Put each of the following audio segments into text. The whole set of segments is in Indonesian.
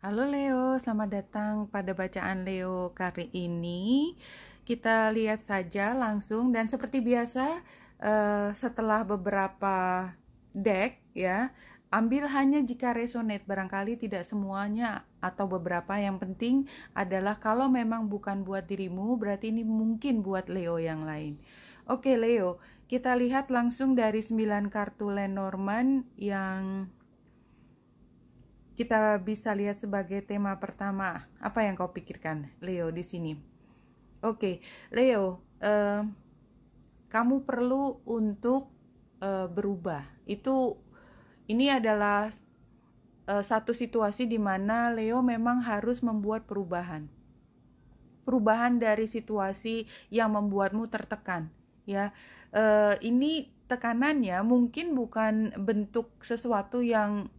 Halo Leo, selamat datang pada bacaan Leo kali ini. Kita lihat saja langsung dan seperti biasa setelah beberapa deck ya, ambil hanya jika resonate, barangkali tidak semuanya atau beberapa. Yang penting adalah kalau memang bukan buat dirimu, berarti ini mungkin buat Leo yang lain. Oke Leo, kita lihat langsung dari 9 kartu Lenormand yang kita bisa lihat sebagai tema pertama. Apa yang kau pikirkan, Leo, di sini? Oke, Leo, kamu perlu untuk berubah. Ini adalah satu situasi di mana Leo memang harus membuat perubahan. Perubahan dari situasi yang membuatmu tertekan, ya. Ini tekanannya mungkin bukan bentuk sesuatu yang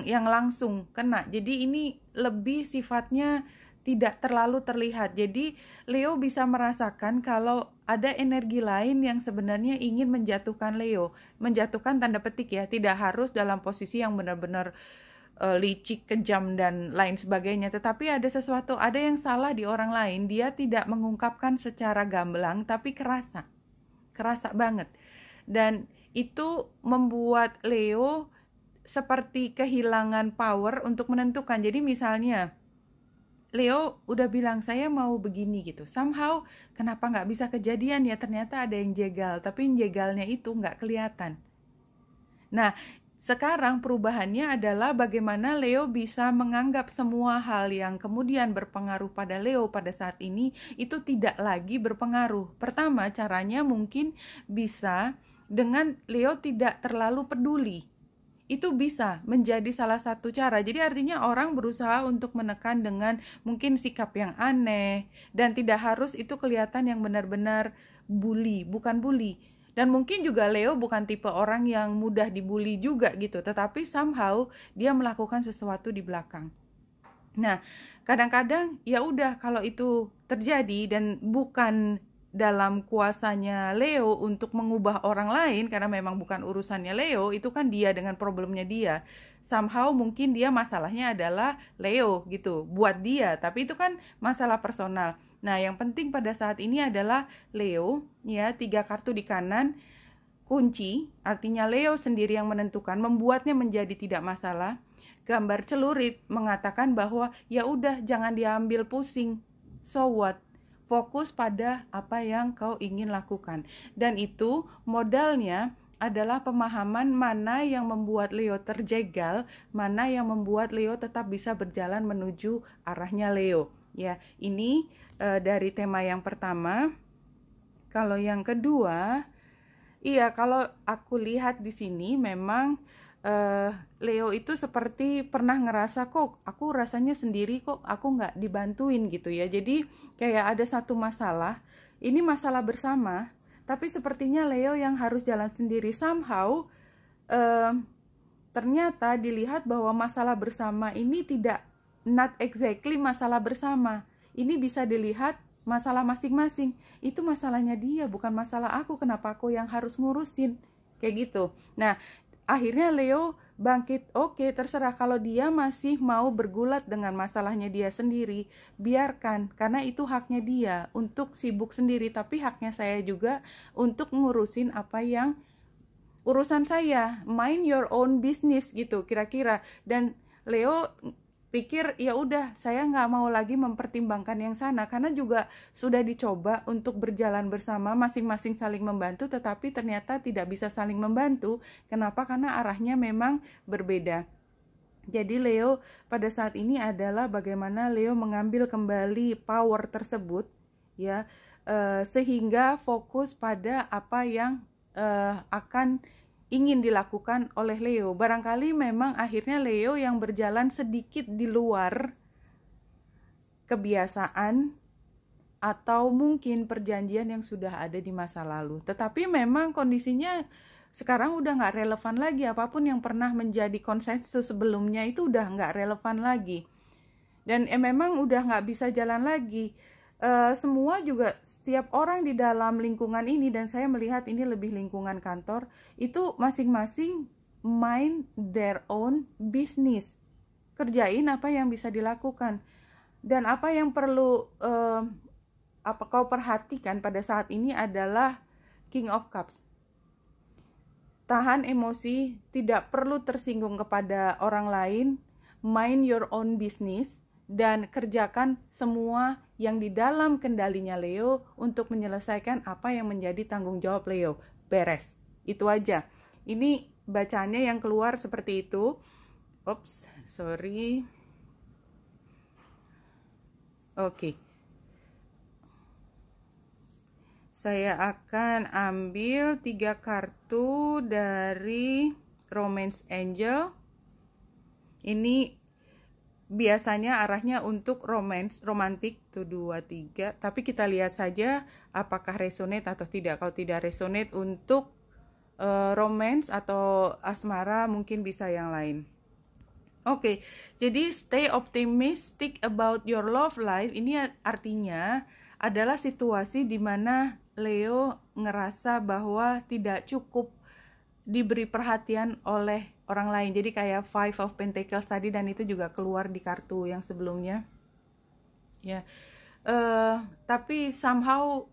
yang langsung kena. Jadi ini lebih sifatnya tidak terlalu terlihat. Jadi Leo bisa merasakan kalau ada energi lain yang sebenarnya ingin menjatuhkan Leo. Menjatuhkan tanda petik ya, tidak harus dalam posisi yang benar-benar licik, kejam dan lain sebagainya. Tetapi ada sesuatu, ada yang salah di orang lain. Dia tidak mengungkapkan secara gamblang tapi kerasa banget. Dan itu membuat Leo seperti kehilangan power untuk menentukan. Jadi misalnya Leo udah bilang saya mau begini gitu, somehow kenapa nggak bisa kejadian ya, ternyata ada yang jegal, tapi yang jegalnya itu nggak kelihatan. Nah sekarang perubahannya adalah bagaimana Leo bisa menganggap semua hal yang kemudian berpengaruh pada Leo pada saat ini itu tidak lagi berpengaruh. Pertama, caranya mungkin bisa dengan Leo tidak terlalu peduli. Itu bisa menjadi salah satu cara. Jadi artinya orang berusaha untuk menekan dengan mungkin sikap yang aneh, dan tidak harus itu kelihatan yang benar-benar bully, bukan bully. Dan mungkin juga Leo bukan tipe orang yang mudah dibully juga gitu, tetapi somehow dia melakukan sesuatu di belakang. Nah, kadang-kadang ya udah kalau itu terjadi dan bukan dalam kuasanya Leo untuk mengubah orang lain, karena memang bukan urusannya Leo, itu kan dia dengan problemnya dia. Somehow mungkin dia masalahnya adalah Leo gitu, buat dia, tapi itu kan masalah personal. Nah, yang penting pada saat ini adalah Leo, ya, 3 kartu di kanan, kunci, artinya Leo sendiri yang menentukan, membuatnya menjadi tidak masalah. Gambar celurit mengatakan bahwa ya udah jangan diambil pusing. So what? Fokus pada apa yang kau ingin lakukan. Dan itu modalnya adalah pemahaman mana yang membuat Leo terjegal, mana yang membuat Leo tetap bisa berjalan menuju arahnya Leo. Ya, ini dari tema yang pertama. Kalau yang kedua, iya, kalau aku lihat di sini memang Leo itu seperti pernah ngerasa kok aku rasanya sendiri, kok aku nggak dibantuin gitu ya. Jadi kayak ada satu masalah, ini masalah bersama, tapi sepertinya Leo yang harus jalan sendiri. Somehow ternyata dilihat bahwa masalah bersama ini tidak, not exactly masalah bersama. Ini bisa dilihat masalah masing-masing. Itu masalahnya dia, bukan masalah aku. Kenapa aku yang harus ngurusin? Kayak gitu. Nah, akhirnya Leo bangkit. Oke, terserah, kalau dia masih mau bergulat dengan masalahnya dia sendiri, biarkan, karena itu haknya dia untuk sibuk sendiri. Tapi haknya saya juga untuk ngurusin apa yang urusan saya. Mind your own business gitu kira-kira. Dan Leo pikir ya udah, saya nggak mau lagi mempertimbangkan yang sana, karena juga sudah dicoba untuk berjalan bersama, masing-masing saling membantu, tetapi ternyata tidak bisa saling membantu. Kenapa? Karena arahnya memang berbeda. Jadi Leo pada saat ini adalah bagaimana Leo mengambil kembali power tersebut, ya, sehingga fokus pada apa yang akan ingin dilakukan oleh Leo. Barangkali memang akhirnya Leo yang berjalan sedikit di luar kebiasaan atau mungkin perjanjian yang sudah ada di masa lalu. Tetapi memang kondisinya sekarang udah nggak relevan lagi. Apapun yang pernah menjadi konsensus sebelumnya itu udah nggak relevan lagi. Dan memang udah nggak bisa jalan lagi. Semua juga, setiap orang di dalam lingkungan ini, dan saya melihat ini lebih lingkungan kantor, itu masing-masing mind their own business. kerjain apa yang bisa dilakukan. Dan apa yang perlu apa kau perhatikan pada saat ini adalah King of Cups. Tahan emosi, tidak perlu tersinggung kepada orang lain, mind your own business, dan kerjakan semua yang di dalam kendalinya Leo untuk menyelesaikan apa yang menjadi tanggung jawab Leo. Beres, itu aja. Ini bacaannya yang keluar seperti itu. Oops, sorry. Oke. Saya akan ambil 3 kartu dari Romance Angel. Ini biasanya arahnya untuk romantik, 1, 2, 3. Tapi kita lihat saja apakah resonate atau tidak. Kalau tidak resonate untuk romance atau asmara, mungkin bisa yang lain. Oke, jadi stay optimistic about your love life. Ini artinya adalah situasi di mana Leo ngerasa bahwa tidak cukup diberi perhatian oleh orang lain. Jadi kayak Five of Pentacles tadi, dan itu juga keluar di kartu yang sebelumnya. Ya, tapi somehow,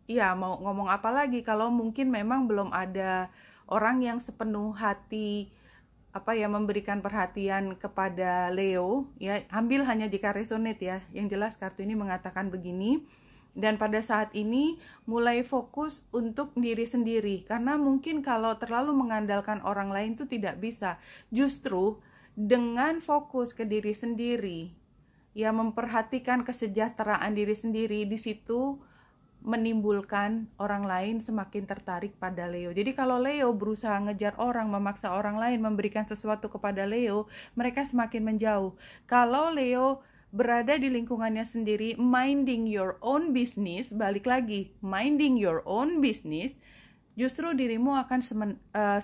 ya mau ngomong apa lagi kalau mungkin memang belum ada orang yang sepenuh hati memberikan perhatian kepada Leo. Ya, ambil hanya jika resonate ya. Yang jelas kartu ini mengatakan begini. Dan pada saat ini mulai fokus untuk diri sendiri, karena mungkin kalau terlalu mengandalkan orang lain itu tidak bisa. Justru dengan fokus ke diri sendiri, ya memperhatikan kesejahteraan diri sendiri, di situ menimbulkan orang lain semakin tertarik pada Leo. Jadi kalau Leo berusaha ngejar orang, memaksa orang lain memberikan sesuatu kepada Leo, mereka semakin menjauh. Kalau Leo berada di lingkungannya sendiri, minding your own business, balik lagi, minding your own business, justru dirimu akan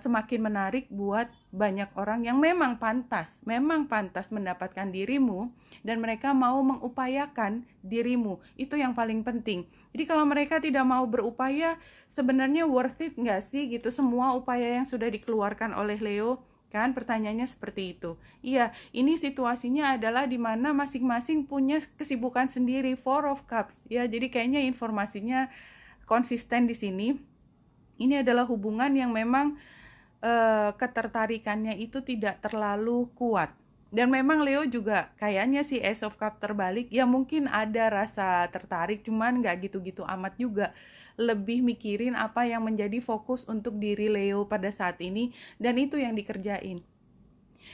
semakin menarik buat banyak orang yang memang pantas mendapatkan dirimu, dan mereka mau mengupayakan dirimu. Itu yang paling penting. Jadi kalau mereka tidak mau berupaya, sebenarnya worth it nggak sih gitu semua upaya yang sudah dikeluarkan oleh Leo? Kan pertanyaannya seperti itu. Iya, ini situasinya adalah di mana masing-masing punya kesibukan sendiri. Four of Cups. Ya, jadi kayaknya informasinya konsisten di sini. Ini adalah hubungan yang memang ketertarikannya itu tidak terlalu kuat. Dan memang Leo juga kayaknya si Ace of Cups terbalik. Ya mungkin ada rasa tertarik, cuman nggak gitu-gitu amat juga. Lebih mikirin apa yang menjadi fokus untuk diri Leo pada saat ini, dan itu yang dikerjain.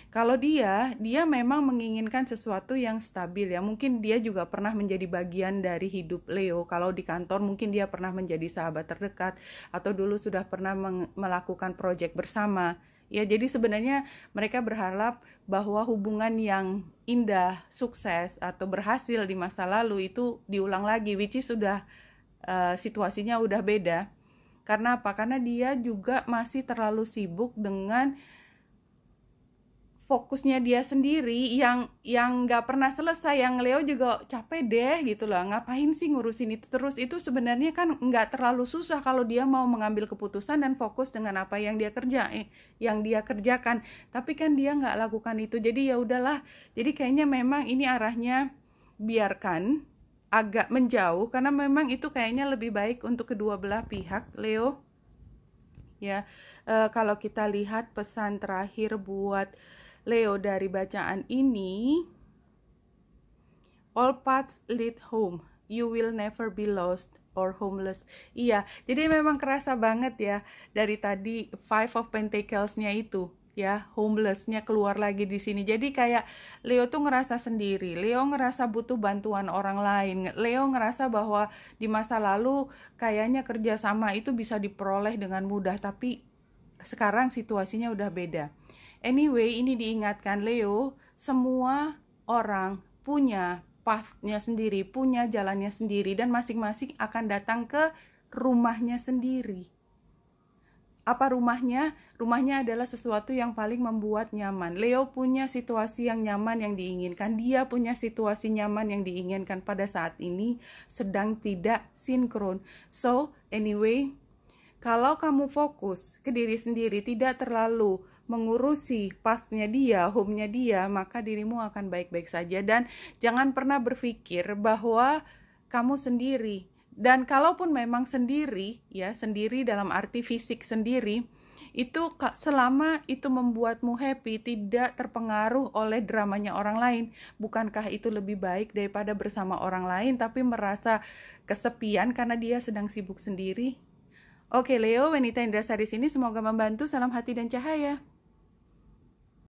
Kalau dia memang menginginkan sesuatu yang stabil ya. Mungkin dia juga pernah menjadi bagian dari hidup Leo. Kalau di kantor mungkin dia pernah menjadi sahabat terdekat, atau dulu sudah pernah melakukan proyek bersama. Ya, jadi sebenarnya mereka berharap bahwa hubungan yang indah, sukses, atau berhasil di masa lalu itu diulang lagi, which is sudah situasinya udah beda. Karena apa? Karena dia juga masih terlalu sibuk dengan fokusnya dia sendiri yang nggak pernah selesai. Yang Leo juga capek deh gitu loh, ngapain sih ngurusin itu terus. Itu sebenarnya kan nggak terlalu susah kalau dia mau mengambil keputusan dan fokus dengan apa yang dia kerjakan. Tapi kan dia nggak lakukan itu, jadi ya udahlah. Jadi kayaknya memang ini arahnya biarkan agak menjauh, karena memang itu kayaknya lebih baik untuk kedua belah pihak, Leo. Ya, kalau kita lihat pesan terakhir buat Leo dari bacaan ini, all paths lead home, you will never be lost or homeless. Iya, jadi memang kerasa banget ya dari tadi Five of Pentacles-nya itu. Ya, homeless-nya keluar lagi di sini. Jadi kayak Leo tuh ngerasa sendiri, Leo ngerasa butuh bantuan orang lain, Leo ngerasa bahwa di masa lalu kayaknya kerjasama itu bisa diperoleh dengan mudah, tapi sekarang situasinya udah beda. Anyway, ini diingatkan Leo, semua orang punya path-nya sendiri, punya jalannya sendiri, dan masing-masing akan datang ke rumahnya sendiri. Apa rumahnya? Rumahnya adalah sesuatu yang paling membuat nyaman. Leo punya situasi yang nyaman yang diinginkan. Dia punya situasi nyaman yang diinginkan pada saat ini, sedang tidak sinkron. So, anyway, kalau kamu fokus ke diri sendiri, tidak terlalu mengurusi pathnya dia, home-nya dia, maka dirimu akan baik-baik saja. Dan jangan pernah berpikir bahwa kamu sendiri. Dan kalaupun memang sendiri, ya sendiri dalam arti fisik sendiri, itu selama itu membuatmu happy, tidak terpengaruh oleh dramanya orang lain, bukankah itu lebih baik daripada bersama orang lain tapi merasa kesepian karena dia sedang sibuk sendiri? Oke Leo, Wanita Indrasari sini semoga membantu. Salam hati dan cahaya.